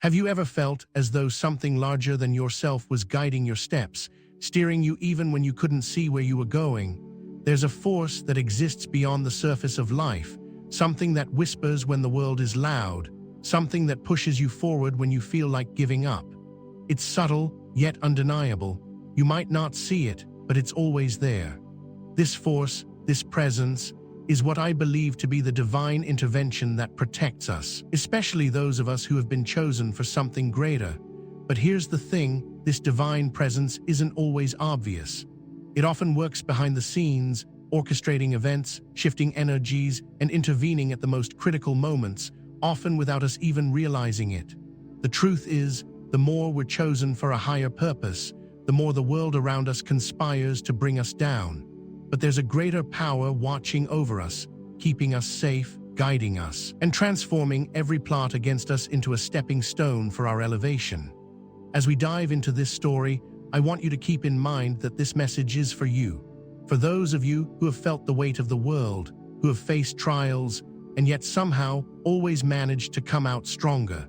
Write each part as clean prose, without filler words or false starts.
Have you ever felt as though something larger than yourself was guiding your steps, steering you even when you couldn't see where you were going? There's a force that exists beyond the surface of life, something that whispers when the world is loud, something that pushes you forward when you feel like giving up. It's subtle, yet undeniable. You might not see it, but it's always there. This force, this presence, is what I believe to be the divine intervention that protects us, especially those of us who have been chosen for something greater. But here's the thing, this divine presence isn't always obvious. It often works behind the scenes, orchestrating events, shifting energies, and intervening at the most critical moments, often without us even realizing it. The truth is, the more we're chosen for a higher purpose, the more the world around us conspires to bring us down. But there's a greater power watching over us, keeping us safe, guiding us, and transforming every plot against us into a stepping stone for our elevation. As we dive into this story, I want you to keep in mind that this message is for you. For those of you who have felt the weight of the world, who have faced trials, and yet somehow always managed to come out stronger.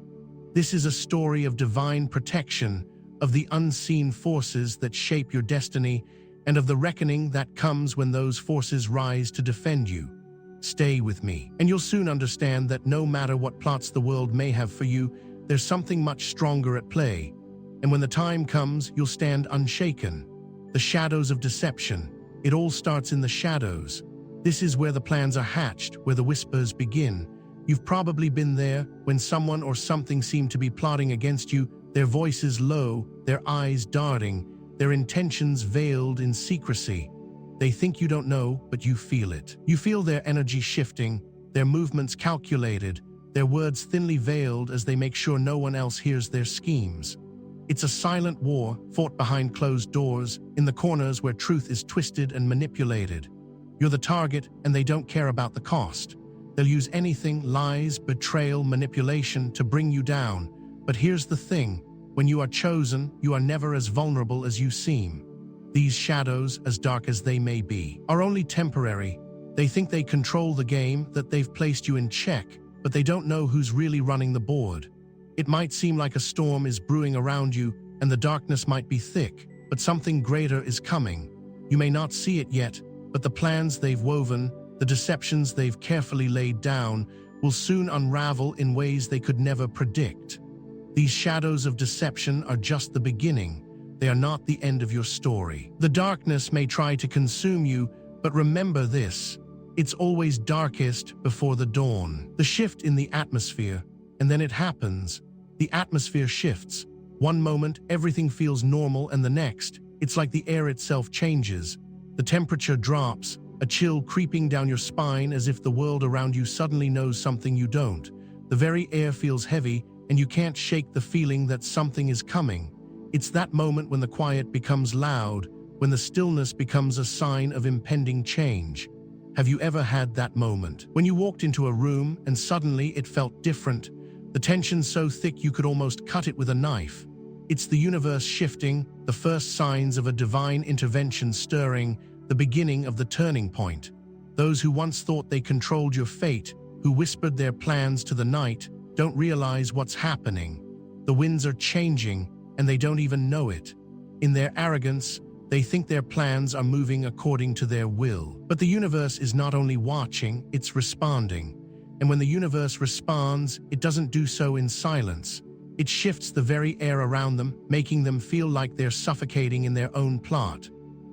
This is a story of divine protection, of the unseen forces that shape your destiny, and of the reckoning that comes when those forces rise to defend you. Stay with me, and you'll soon understand that no matter what plots the world may have for you, there's something much stronger at play. And when the time comes, you'll stand unshaken. The shadows of deception. It all starts in the shadows. This is where the plans are hatched, where the whispers begin. You've probably been there when someone or something seemed to be plotting against you, their voices low, their eyes darting, their intentions veiled in secrecy. They think you don't know, but you feel it. You feel their energy shifting, their movements calculated, their words thinly veiled as they make sure no one else hears their schemes. It's a silent war, fought behind closed doors, in the corners where truth is twisted and manipulated. You're the target, and they don't care about the cost. They'll use anything, lies, betrayal, manipulation, to bring you down. But here's the thing. When you are chosen, you are never as vulnerable as you seem. These shadows, as dark as they may be, are only temporary. They think they control the game, that they've placed you in check, but they don't know who's really running the board. It might seem like a storm is brewing around you, and the darkness might be thick, but something greater is coming. You may not see it yet, but the plans they've woven, the deceptions they've carefully laid down, will soon unravel in ways they could never predict. These shadows of deception are just the beginning. They are not the end of your story. The darkness may try to consume you, but remember this: it's always darkest before the dawn. The shift in the atmosphere, and then it happens. The atmosphere shifts. One moment, everything feels normal, and the next, it's like the air itself changes. The temperature drops, a chill creeping down your spine as if the world around you suddenly knows something you don't. The very air feels heavy, and you can't shake the feeling that something is coming. It's that moment when the quiet becomes loud, when the stillness becomes a sign of impending change. Have you ever had that moment? When you walked into a room and suddenly it felt different, the tension so thick you could almost cut it with a knife. It's the universe shifting, the first signs of a divine intervention stirring, the beginning of the turning point. Those who once thought they controlled your fate, who whispered their plans to the night, don't realize what's happening. The winds are changing, and they don't even know it. In their arrogance, they think their plans are moving according to their will. But the universe is not only watching, it's responding. And when the universe responds, it doesn't do so in silence. It shifts the very air around them, making them feel like they're suffocating in their own plot.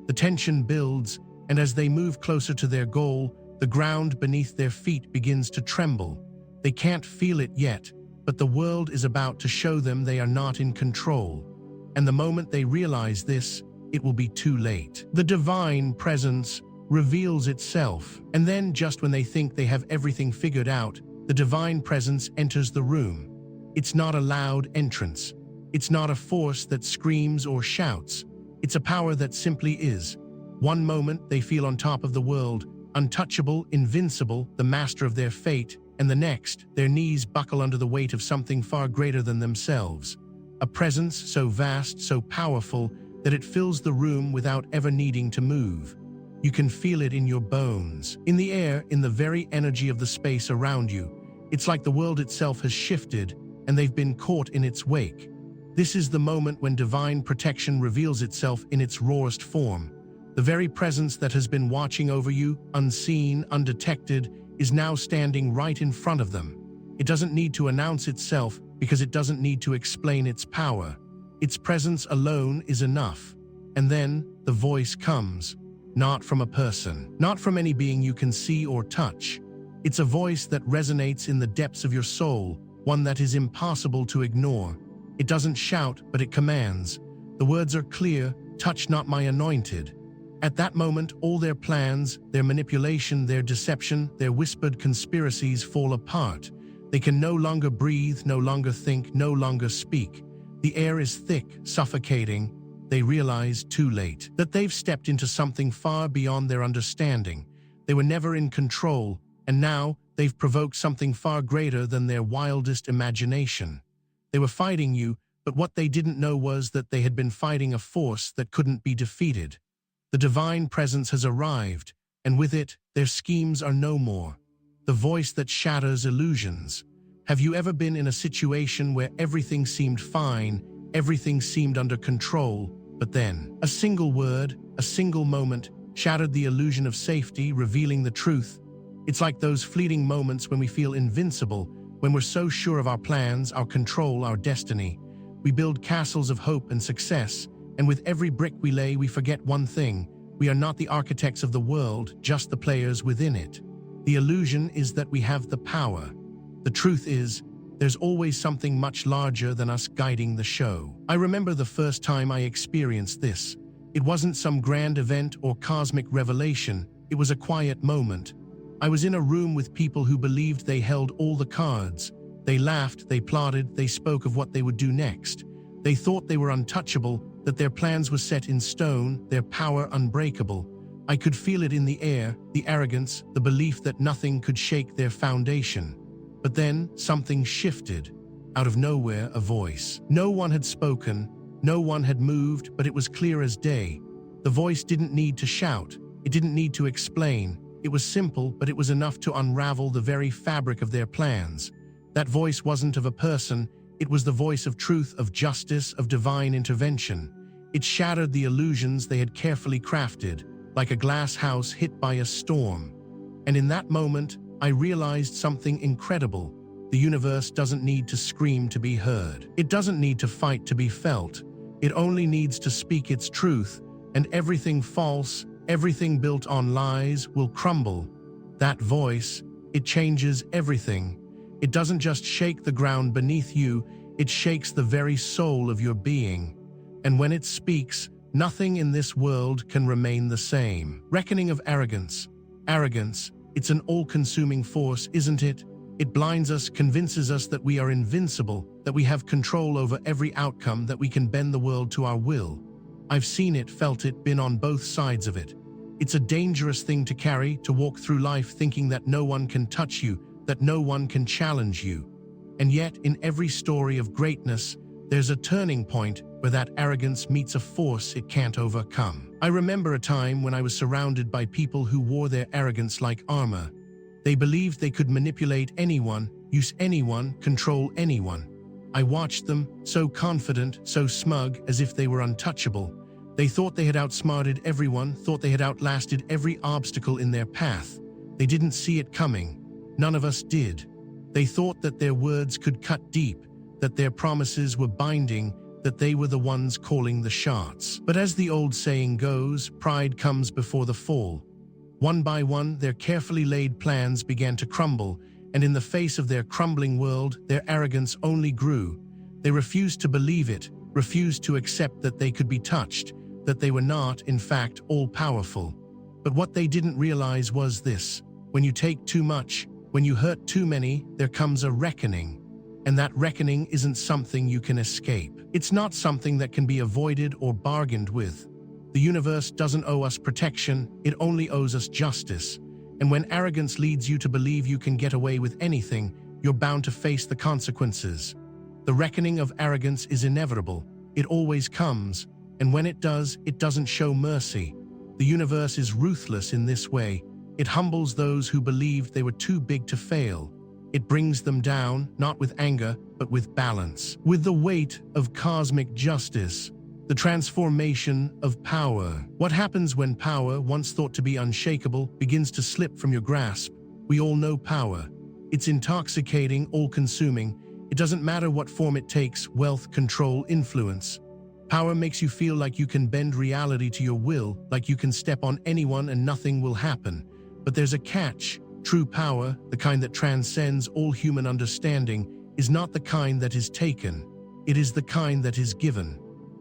The tension builds, and as they move closer to their goal, the ground beneath their feet begins to tremble. They can't feel it yet, but the world is about to show them they are not in control. And the moment they realize this, it will be too late. The divine presence reveals itself, and then just when they think they have everything figured out, the divine presence enters the room. It's not a loud entrance. It's not a force that screams or shouts. It's a power that simply is. One moment they feel on top of the world, untouchable, invincible, the master of their fate, and the next, their knees buckle under the weight of something far greater than themselves. A presence so vast, so powerful, that it fills the room without ever needing to move. You can feel it in your bones, in the air, in the very energy of the space around you. It's like the world itself has shifted, and they've been caught in its wake. This is the moment when divine protection reveals itself in its rawest form. The very presence that has been watching over you, unseen, undetected, is now standing right in front of them. It doesn't need to announce itself because it doesn't need to explain its power. Its presence alone is enough. And then the voice comes, not from a person, not from any being you can see or touch. It's a voice that resonates in the depths of your soul, one that is impossible to ignore. It doesn't shout, but it commands. The words are clear, "Touch not my anointed." At that moment, all their plans, their manipulation, their deception, their whispered conspiracies fall apart. They can no longer breathe, no longer think, no longer speak. The air is thick, suffocating. They realize too late that they've stepped into something far beyond their understanding. They were never in control, and now they've provoked something far greater than their wildest imagination. They were fighting you, but what they didn't know was that they had been fighting a force that couldn't be defeated. The divine presence has arrived, and with it, their schemes are no more. The voice that shatters illusions. Have you ever been in a situation where everything seemed fine, everything seemed under control, but then a single word, a single moment, shattered the illusion of safety, revealing the truth? It's like those fleeting moments when we feel invincible, when we're so sure of our plans, our control, our destiny. We build castles of hope and success, and with every brick we lay, we forget one thing. We are not the architects of the world, just the players within it. The illusion is that we have the power. The truth is, there's always something much larger than us guiding the show. I remember the first time I experienced this. It wasn't some grand event or cosmic revelation. It was a quiet moment. I was in a room with people who believed they held all the cards. They laughed, they plotted, they spoke of what they would do next. They thought they were untouchable, that their plans were set in stone, their power unbreakable. I could feel it in the air, the arrogance, the belief that nothing could shake their foundation. But then something shifted. Out of nowhere, a voice. No one had spoken, no one had moved, but it was clear as day. The voice didn't need to shout, it didn't need to explain. It was simple, but it was enough to unravel the very fabric of their plans. That voice wasn't of a person, it was the voice of truth, of justice, of divine intervention. It shattered the illusions they had carefully crafted, like a glass house hit by a storm. And in that moment, I realized something incredible. The universe doesn't need to scream to be heard. It doesn't need to fight to be felt. It only needs to speak its truth, and everything false, everything built on lies, will crumble. That voice, it changes everything. It doesn't just shake the ground beneath you, it shakes the very soul of your being. And when it speaks, nothing in this world can remain the same. Reckoning of arrogance. Arrogance, it's an all-consuming force, isn't it? It blinds us, convinces us that we are invincible, that we have control over every outcome, that we can bend the world to our will. I've seen it, felt it, been on both sides of it. It's a dangerous thing to carry, to walk through life thinking that no one can touch you, that no one can challenge you. And yet, in every story of greatness, there's a turning point where that arrogance meets a force it can't overcome. I remember a time when I was surrounded by people who wore their arrogance like armor. They believed they could manipulate anyone, use anyone, control anyone. I watched them, so confident, so smug, as if they were untouchable. They thought they had outsmarted everyone, thought they had outlasted every obstacle in their path. They didn't see it coming. None of us did. They thought that their words could cut deep, that their promises were binding, that they were the ones calling the shots. But as the old saying goes, pride comes before the fall. One by one, their carefully laid plans began to crumble, and in the face of their crumbling world, their arrogance only grew. They refused to believe it, refused to accept that they could be touched, that they were not, in fact, all-powerful. But what they didn't realize was this: when you take too much, when you hurt too many, there comes a reckoning. And that reckoning isn't something you can escape. It's not something that can be avoided or bargained with. The universe doesn't owe us protection, it only owes us justice. And when arrogance leads you to believe you can get away with anything, you're bound to face the consequences. The reckoning of arrogance is inevitable. It always comes, and when it does, it doesn't show mercy. The universe is ruthless in this way. It humbles those who believed they were too big to fail. It brings them down, not with anger, but with balance. With the weight of cosmic justice, the transformation of power. What happens when power, once thought to be unshakable, begins to slip from your grasp? We all know power. It's intoxicating, all-consuming. It doesn't matter what form it takes: wealth, control, influence. Power makes you feel like you can bend reality to your will, like you can step on anyone and nothing will happen. But there's a catch. True power, the kind that transcends all human understanding, is not the kind that is taken. It is the kind that is given.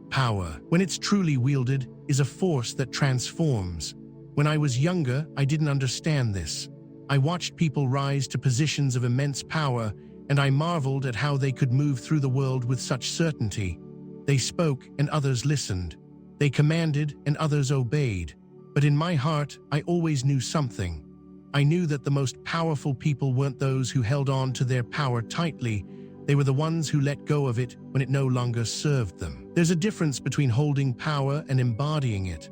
Power, when it's truly wielded, is a force that transforms. When I was younger, I didn't understand this. I watched people rise to positions of immense power, and I marveled at how they could move through the world with such certainty. They spoke, and others listened. They commanded, and others obeyed. But in my heart, I always knew something. I knew that the most powerful people weren't those who held on to their power tightly. They were the ones who let go of it when it no longer served them. There's a difference between holding power and embodying it.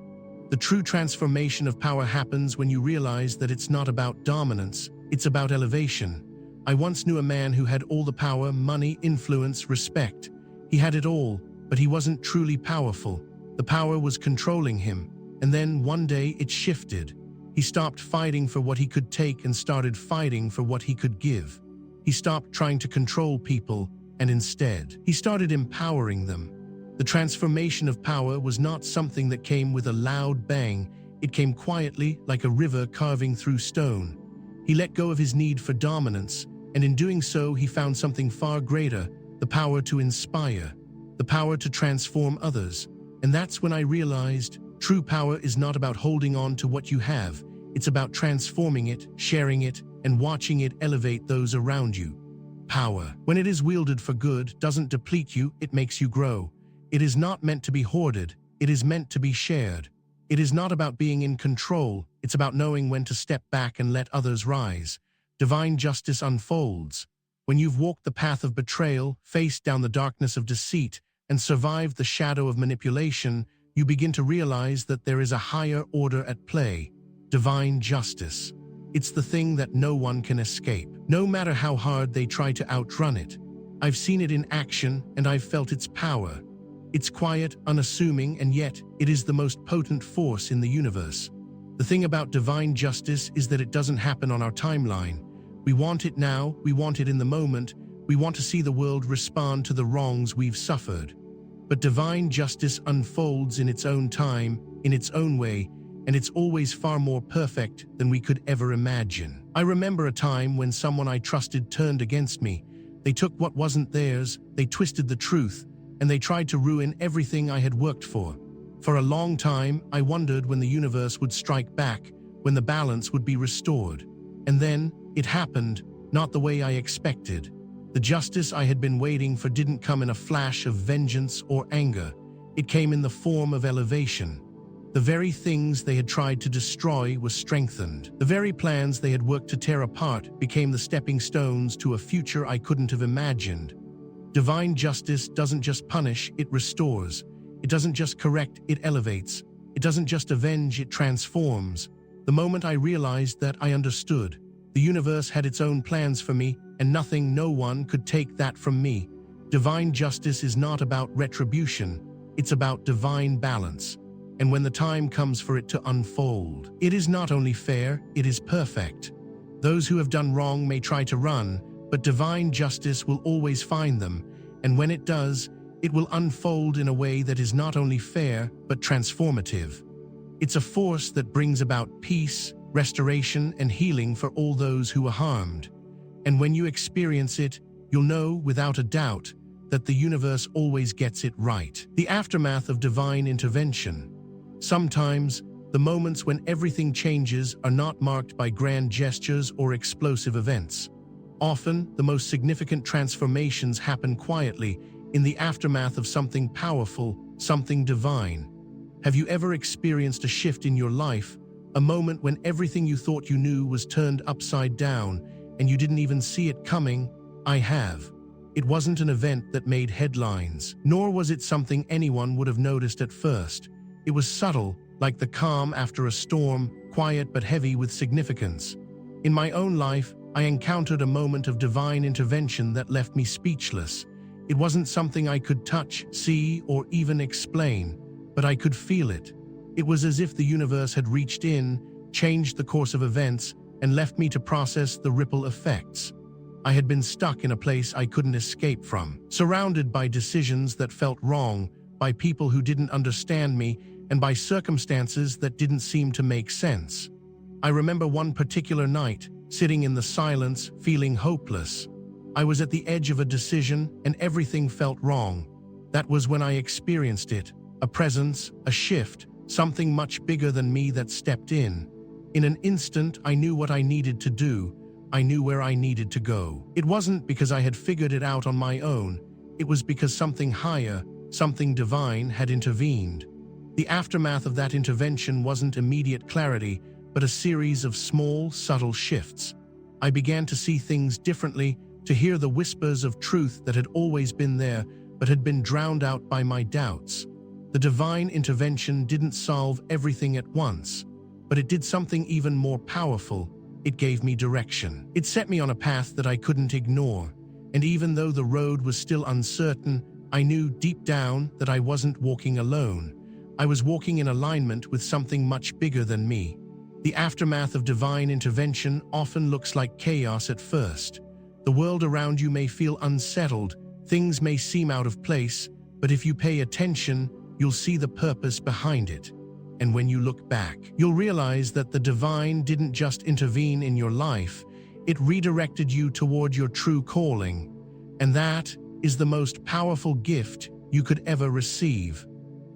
The true transformation of power happens when you realize that it's not about dominance, it's about elevation. I once knew a man who had all the power, money, influence, respect. He had it all, but he wasn't truly powerful. The power was controlling him, and then one day it shifted. He stopped fighting for what he could take and started fighting for what he could give. He stopped trying to control people, and instead, he started empowering them. The transformation of power was not something that came with a loud bang. It came quietly, like a river carving through stone. He let go of his need for dominance, and in doing so, he found something far greater: the power to inspire, the power to transform others. And that's when I realized true power is not about holding on to what you have. It's about transforming it, sharing it, and watching it elevate those around you. Power, when it is wielded for good, doesn't deplete you, it makes you grow. It is not meant to be hoarded, it is meant to be shared. It is not about being in control, it's about knowing when to step back and let others rise. Divine justice unfolds. When you've walked the path of betrayal, faced down the darkness of deceit, and survived the shadow of manipulation, you begin to realize that there is a higher order at play: divine justice. It's the thing that no one can escape, no matter how hard they try to outrun it. I've seen it in action, and I've felt its power. It's quiet, unassuming, and yet it is the most potent force in the universe. The thing about divine justice is that it doesn't happen on our timeline. We want it now, we want it in the moment, we want to see the world respond to the wrongs we've suffered. But divine justice unfolds in its own time, in its own way, and it's always far more perfect than we could ever imagine. I remember a time when someone I trusted turned against me. They took what wasn't theirs, they twisted the truth, and they tried to ruin everything I had worked for. For a long time, I wondered when the universe would strike back, when the balance would be restored. And then, it happened, not the way I expected. The justice I had been waiting for didn't come in a flash of vengeance or anger. It came in the form of elevation. The very things they had tried to destroy were strengthened. The very plans they had worked to tear apart became the stepping stones to a future I couldn't have imagined. Divine justice doesn't just punish, it restores. It doesn't just correct, it elevates. It doesn't just avenge, it transforms. The moment I realized that, I understood. The universe had its own plans for me, and nothing, no one could take that from me. Divine justice is not about retribution, it's about divine balance. And when the time comes for it to unfold, it is not only fair, it is perfect. Those who have done wrong may try to run, but divine justice will always find them, and when it does, it will unfold in a way that is not only fair, but transformative. It's a force that brings about peace, restoration, and healing for all those who are harmed. And when you experience it, you'll know without a doubt that the universe always gets it right. The aftermath of divine intervention. Sometimes, the moments when everything changes are not marked by grand gestures or explosive events. Often, the most significant transformations happen quietly, in the aftermath of something powerful, something divine. Have you ever experienced a shift in your life, a moment when everything you thought you knew was turned upside down, and you didn't even see it coming? I have. It wasn't an event that made headlines, nor was it something anyone would have noticed at first. It was subtle, like the calm after a storm, quiet but heavy with significance. In my own life, I encountered a moment of divine intervention that left me speechless. It wasn't something I could touch, see, or even explain, but I could feel it. It was as if the universe had reached in, changed the course of events, and left me to process the ripple effects. I had been stuck in a place I couldn't escape from, surrounded by decisions that felt wrong, by people who didn't understand me, and by circumstances that didn't seem to make sense. I remember one particular night, sitting in the silence, feeling hopeless. I was at the edge of a decision, and everything felt wrong. That was when I experienced it, a presence, a shift, something much bigger than me that stepped in. In an instant, I knew what I needed to do. I knew where I needed to go. It wasn't because I had figured it out on my own. It was because something higher, something divine, had intervened. The aftermath of that intervention wasn't immediate clarity, but a series of small, subtle shifts. I began to see things differently, to hear the whispers of truth that had always been there, but had been drowned out by my doubts. The divine intervention didn't solve everything at once, but it did something even more powerful. It gave me direction. It set me on a path that I couldn't ignore, and even though the road was still uncertain, I knew deep down that I wasn't walking alone. I was walking in alignment with something much bigger than me. The aftermath of divine intervention often looks like chaos at first. The world around you may feel unsettled, things may seem out of place, but if you pay attention, you'll see the purpose behind it. And when you look back, you'll realize that the divine didn't just intervene in your life, it redirected you toward your true calling. And that is the most powerful gift you could ever receive.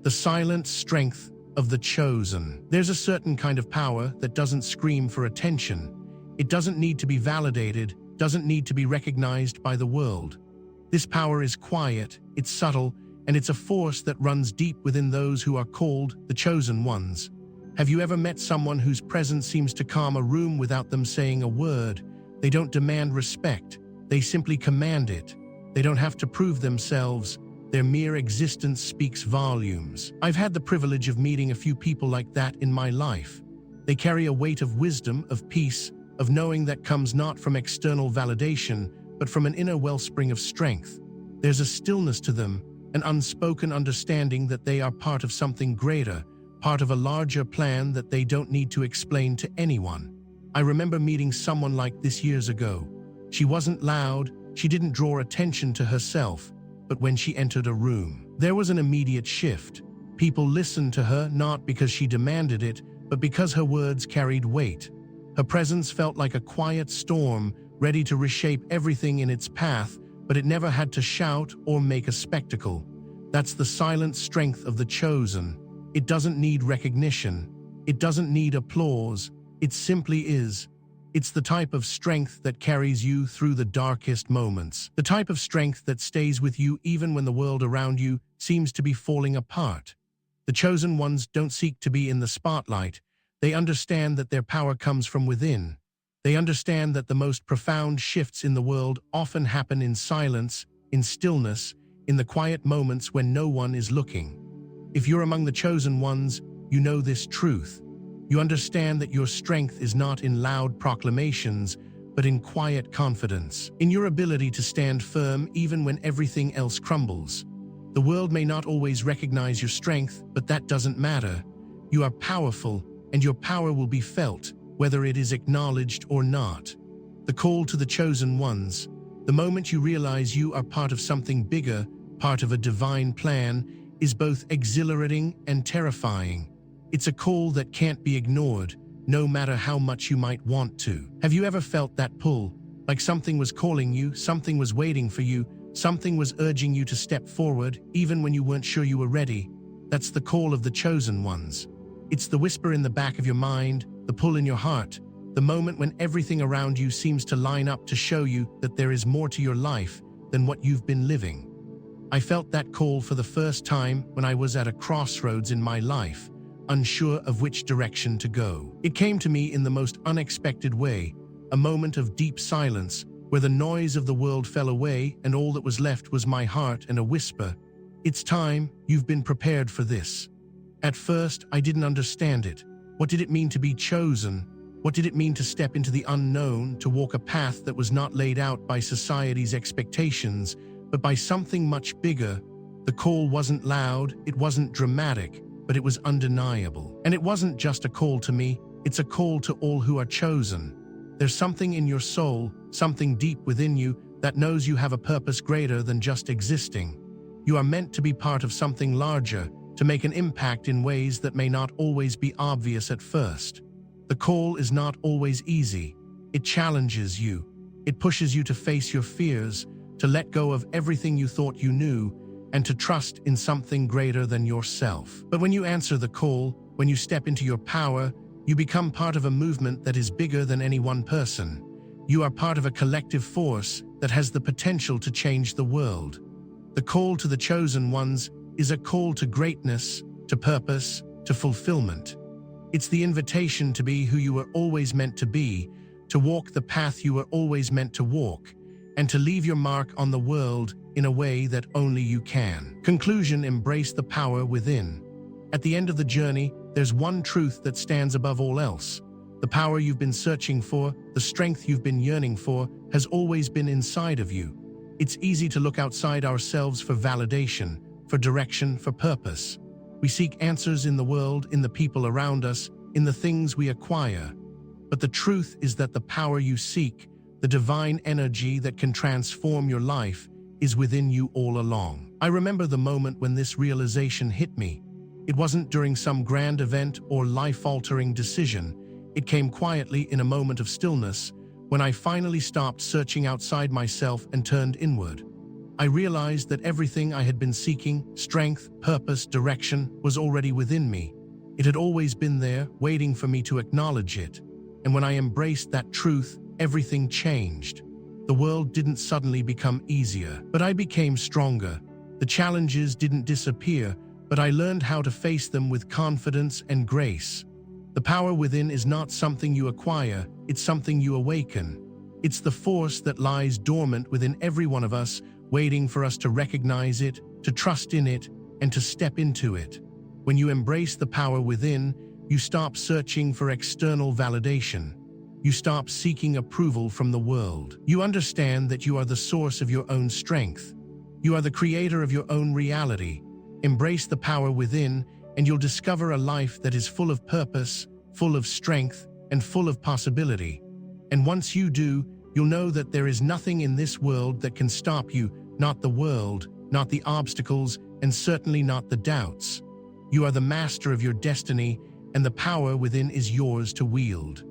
The silent strength of the chosen. There's a certain kind of power that doesn't scream for attention. It doesn't need to be validated, doesn't need to be recognized by the world. This power is quiet, it's subtle, and it's a force that runs deep within those who are called the chosen ones. Have you ever met someone whose presence seems to calm a room without them saying a word? They don't demand respect, they simply command it. They don't have to prove themselves. Their mere existence speaks volumes. I've had the privilege of meeting a few people like that in my life. They carry a weight of wisdom, of peace, of knowing that comes not from external validation, but from an inner wellspring of strength. There's a stillness to them, an unspoken understanding that they are part of something greater, part of a larger plan that they don't need to explain to anyone. I remember meeting someone like this years ago. She wasn't loud, she didn't draw attention to herself, but when she entered a room, there was an immediate shift. People listened to her not because she demanded it, but because her words carried weight. Her presence felt like a quiet storm, ready to reshape everything in its path, but it never had to shout or make a spectacle. That's the silent strength of the chosen. It doesn't need recognition. It doesn't need applause. It simply is. It's the type of strength that carries you through the darkest moments. The type of strength that stays with you even when the world around you seems to be falling apart. The chosen ones don't seek to be in the spotlight. They understand that their power comes from within. They understand that the most profound shifts in the world often happen in silence, in stillness, in the quiet moments when no one is looking. If you're among the chosen ones, you know this truth. You understand that your strength is not in loud proclamations, but in quiet confidence, in your ability to stand firm even when everything else crumbles. The world may not always recognize your strength, but that doesn't matter. You are powerful, and your power will be felt, whether it is acknowledged or not. The call to the chosen ones, the moment you realize you are part of something bigger, part of a divine plan, is both exhilarating and terrifying. It's a call that can't be ignored, no matter how much you might want to. Have you ever felt that pull, like something was calling you, something was waiting for you, something was urging you to step forward, even when you weren't sure you were ready? That's the call of the chosen ones. It's the whisper in the back of your mind, the pull in your heart, the moment when everything around you seems to line up to show you that there is more to your life than what you've been living. I felt that call for the first time when I was at a crossroads in my life, unsure of which direction to go. It came to me in the most unexpected way, a moment of deep silence where the noise of the world fell away and all that was left was my heart and a whisper. It's time, you've been prepared for this. At first, I didn't understand it. What did it mean to be chosen? What did it mean to step into the unknown, to walk a path that was not laid out by society's expectations, but by something much bigger? The call wasn't loud, it wasn't dramatic, but it was undeniable. And it wasn't just a call to me, it's a call to all who are chosen. There's something in your soul, something deep within you, that knows you have a purpose greater than just existing. You are meant to be part of something larger, to make an impact in ways that may not always be obvious at first. The call is not always easy. It challenges you. It pushes you to face your fears, to let go of everything you thought you knew, and to trust in something greater than yourself. But when you answer the call, when you step into your power, you become part of a movement that is bigger than any one person. You are part of a collective force that has the potential to change the world. The call to the chosen ones is a call to greatness, to purpose, to fulfillment. It's the invitation to be who you were always meant to be, to walk the path you were always meant to walk, and to leave your mark on the world in a way that only you can. Conclusion: embrace the power within. At the end of the journey, there's one truth that stands above all else. The power you've been searching for, the strength you've been yearning for, has always been inside of you. It's easy to look outside ourselves for validation, for direction, for purpose. We seek answers in the world, in the people around us, in the things we acquire. But the truth is that the power you seek, the divine energy that can transform your life, is within you all along. I remember the moment when this realization hit me. It wasn't during some grand event or life-altering decision. It came quietly in a moment of stillness, when I finally stopped searching outside myself and turned inward. I realized that everything I had been seeking, strength, purpose, direction, was already within me. It had always been there, waiting for me to acknowledge it. And when I embraced that truth, everything changed. The world didn't suddenly become easier, but I became stronger. The challenges didn't disappear, but I learned how to face them with confidence and grace. The power within is not something you acquire, it's something you awaken. It's the force that lies dormant within every one of us, waiting for us to recognize it, to trust in it, and to step into it. When you embrace the power within, you stop searching for external validation. You stop seeking approval from the world. You understand that you are the source of your own strength. You are the creator of your own reality. Embrace the power within, and you'll discover a life that is full of purpose, full of strength, and full of possibility. And once you do, you'll know that there is nothing in this world that can stop you, not the world, not the obstacles, and certainly not the doubts. You are the master of your destiny, and the power within is yours to wield.